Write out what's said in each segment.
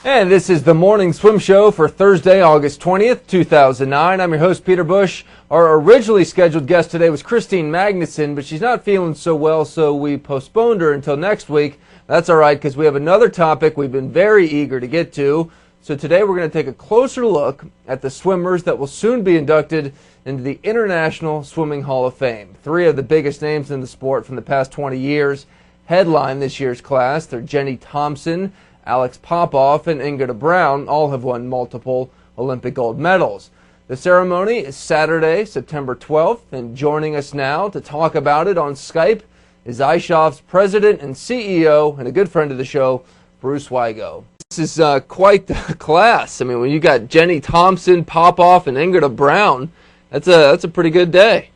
And this is the Morning Swim Show for Thursday, August 20th, 2009. I'm your host, Peter Bush. Our originally scheduled guest today was Christine Magnuson, but she's not feeling so well, so we postponed her until next week. That's all right, because we have another topic we've been very eager to get to. So today we're going to take a closer look at the swimmers that will soon be inducted into the International Swimming Hall of Fame. Three of the biggest names in the sport from the past 20 years headline this year's class. They're Jenny Thompson, Alex Popov, and Inge de Bruijn. All have won multiple Olympic gold medals. The ceremony is Saturday, September 12th, and joining us now to talk about it on Skype is ISHOF's president and CEO and a good friend of the show, Bruce Wigo. This is quite the class. I mean, when you got Jenny Thompson, Popov, and Inge de Bruijn, that's a pretty good day.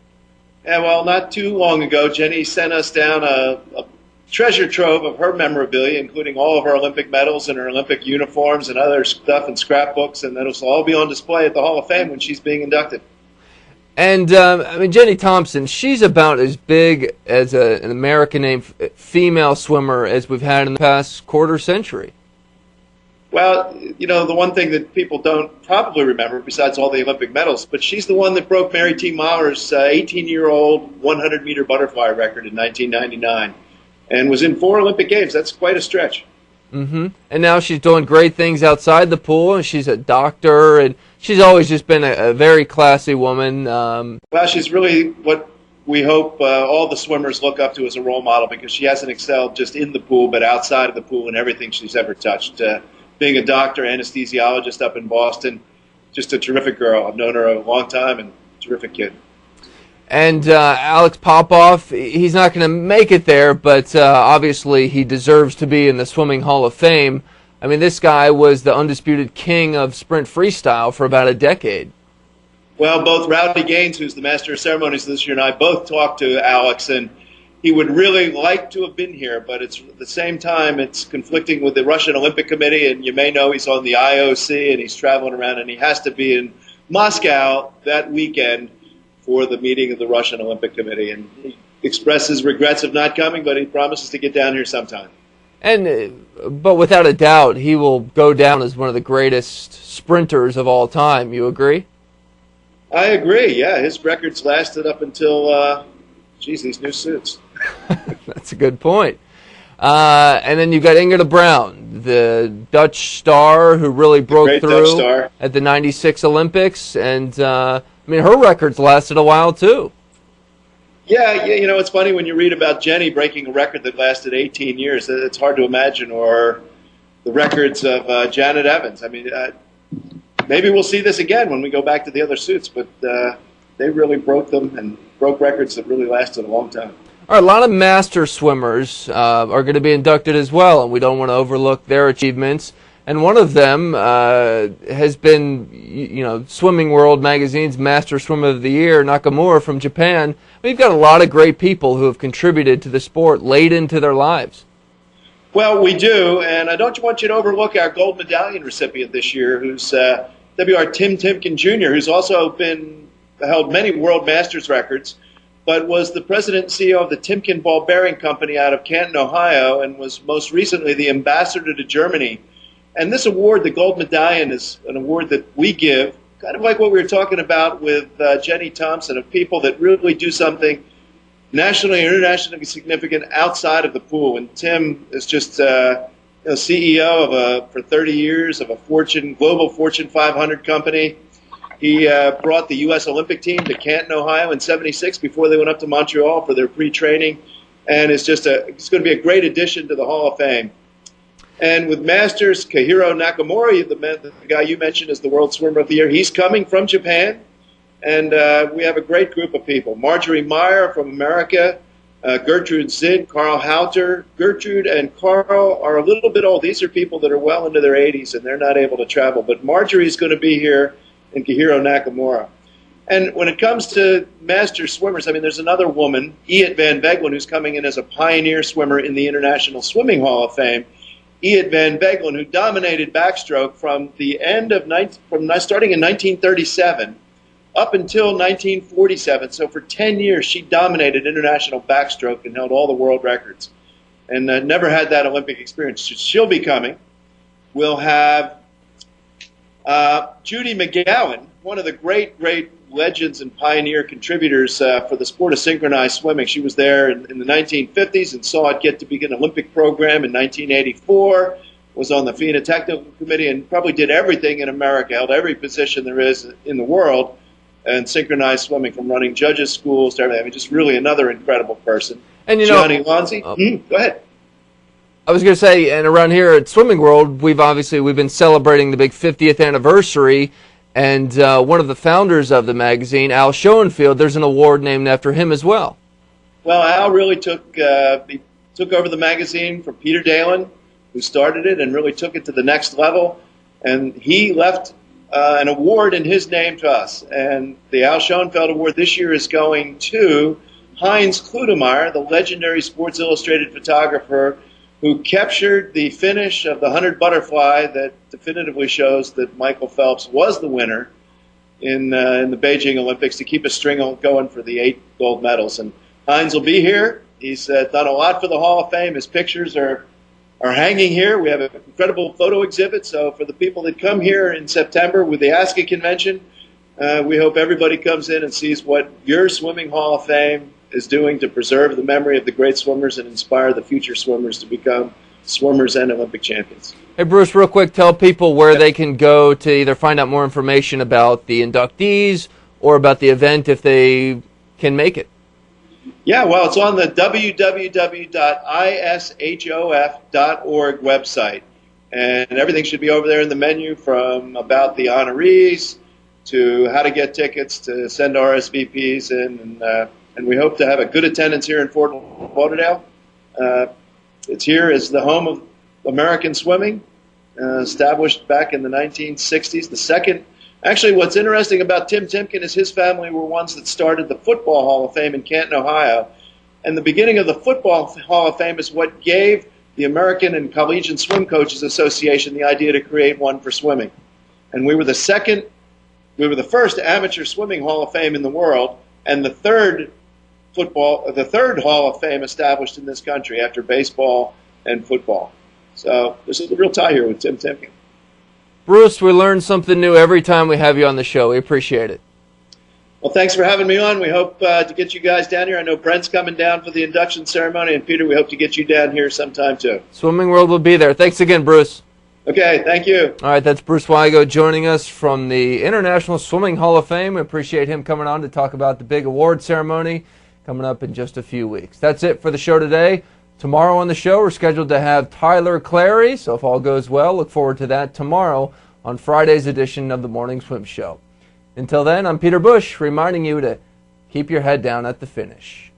Yeah, well, not too long ago, Jenny sent us down a treasure trove of her memorabilia, including all of her Olympic medals and her Olympic uniforms and other stuff and scrapbooks, and that'll all be on display at the Hall of Fame when she's being inducted. And, I mean, Jenny Thompson, she's about as big as an American-named female swimmer as we've had in the past quarter century. Well, you know, the one thing that people don't probably remember, besides all the Olympic medals, but she's the one that broke Mary T. Maurer's 18-year-old 100-meter butterfly record in 1999. And was in 4 Olympic Games. That's quite a stretch. Mm-hmm. And now she's doing great things outside the pool, and she's a doctor, and she's always just been a very classy woman. Well, she's really what we hope all the swimmers look up to as a role model, because she hasn't excelled just in the pool, but outside of the pool in everything she's ever touched. Being a doctor, anesthesiologist up in Boston, just a terrific girl. I've known her a long time, and terrific kid. And Alex Popov, he's not going to make it there, but obviously he deserves to be in the Swimming Hall of Fame. I mean, this guy was the undisputed king of sprint freestyle for about a decade. Well, both Rowdy Gaines, who's the master of ceremonies this year, and I both talked to Alex, and he would really like to have been here, but it's at the same time it's conflicting with the Russian Olympic Committee, and you may know he's on the IOC, and he's traveling around, and he has to be in Moscow that weekend for the meeting of the Russian Olympic Committee, and he expresses regrets of not coming, but he promises to get down here sometime. And but without a doubt, he will go down as one of the greatest sprinters of all time. You agree? I agree. Yeah, his records lasted up until, these new suits. That's a good point. And then you've got Inge de Bruijn, the Dutch star who really broke through at the '96 Olympics, and I mean, her records lasted a while, too. Yeah, you know, it's funny when you read about Jenny breaking a record that lasted 18 years. It's hard to imagine, or the records of Janet Evans. I mean, maybe we'll see this again when we go back to the other suits, but they really broke them and broke records that really lasted a long time. All right, a lot of master swimmers are going to be inducted as well, and we don't want to overlook their achievements. And one of them has been, you know, Swimming World Magazine's Master Swimmer of the Year, Nakamura from Japan. We've got a lot of great people who have contributed to the sport late into their lives. Well, we do, and I don't want you to overlook our gold medallion recipient this year, who's W.R. Tim Timken Jr., who's also held many World Masters records, but was the president and CEO of the Timken Ball Bearing Company out of Canton, Ohio, and was most recently the ambassador to Germany. And this award, the Gold Medallion, is an award that we give, kind of like what we were talking about with Jenny Thompson, of people that really do something nationally and internationally significant outside of the pool. And Tim is just CEO for 30 years of a global Fortune 500 company. He brought the U.S. Olympic team to Canton, Ohio in '76 before they went up to Montreal for their pre-training. And it's going to be a great addition to the Hall of Fame. And with Masters, Kahiro Nakamura, the guy you mentioned is the World Swimmer of the Year, he's coming from Japan. And we have a great group of people. Marjorie Meyer from America, Gertrude Zinn, Carl Hauter. Gertrude and Carl are a little bit old. These are people that are well into their 80s, and they're not able to travel. But Marjorie's going to be here, and Kahiro Nakamura. And when it comes to master swimmers, I mean, there's another woman, Iet van Vegelen, who's coming in as a pioneer swimmer in the International Swimming Hall of Fame. Iet van Vegelen, who dominated backstroke from starting in 1937 up until 1947. So for 10 years, she dominated international backstroke and held all the world records, and never had that Olympic experience. She'll be coming. we'll have Judy McGowan, one of the great legends and pioneer contributors for the sport of synchronized swimming. She was there in the 1950s and saw it get to be an Olympic program in 1984, was on the FINA technical committee, and probably did everything in America, held every position there is in the world, and synchronized swimming, from running judges' schools to everything. I mean, just really another incredible person. And Johnny Lonzi, go ahead. I was going to say, and around here at Swimming World, we've been celebrating the big 50th anniversary, and one of the founders of the magazine, Al Schoenfield, there's an award named after him as well. Well, Al really took over the magazine from Peter Dalen, who started it, and really took it to the next level. And he left an award in his name to us. And the Al Schoenfeld Award this year is going to Heinz Kludemeyer, the legendary Sports Illustrated photographer who captured the finish of the 100 butterfly that definitively shows that Michael Phelps was the winner in the Beijing Olympics to keep a string going for the 8 gold medals. And Heinz will be here. He's done a lot for the Hall of Fame. His pictures are hanging here. We have an incredible photo exhibit. So for the people that come here in September with the ASCA convention, we hope everybody comes in and sees what your Swimming Hall of Fame is doing to preserve the memory of the great swimmers and inspire the future swimmers to become swimmers and Olympic champions. Hey, Bruce, real quick, tell people where they can go to either find out more information about the inductees or about the event if they can make it. Yeah, well, it's on the www.ishof.org website, and everything should be over there in the menu, from about the honorees to how to get tickets to send RSVPs in, and we hope to have a good attendance here in Fort Lauderdale. It's here as the home of American swimming, established back in the 1960s. The second, actually, what's interesting about Tim Timken is his family were ones that started the Football Hall of Fame in Canton, Ohio. And the beginning of the Football Hall of Fame is what gave the American and Collegiate Swim Coaches Association the idea to create one for swimming. And we were the first amateur swimming Hall of Fame in the world, and the third Hall of Fame established in this country after baseball and football. So this is a real tie here with Tim Timken. Bruce, we learn something new every time we have you on the show. We appreciate it. Well, thanks for having me on. We hope to get you guys down here. I know Brent's coming down for the induction ceremony, and Peter, we hope to get you down here sometime too. Swimming World will be there. Thanks again, Bruce. Okay, thank you. All right, that's Bruce Wigo joining us from the International Swimming Hall of Fame. We appreciate him coming on to talk about the big award ceremony coming up in just a few weeks. That's it for the show today. Tomorrow on the show, we're scheduled to have Tyler Clary, so if all goes well, look forward to that tomorrow on Friday's edition of the Morning Swim Show. Until then, I'm Peter Bush, reminding you to keep your head down at the finish.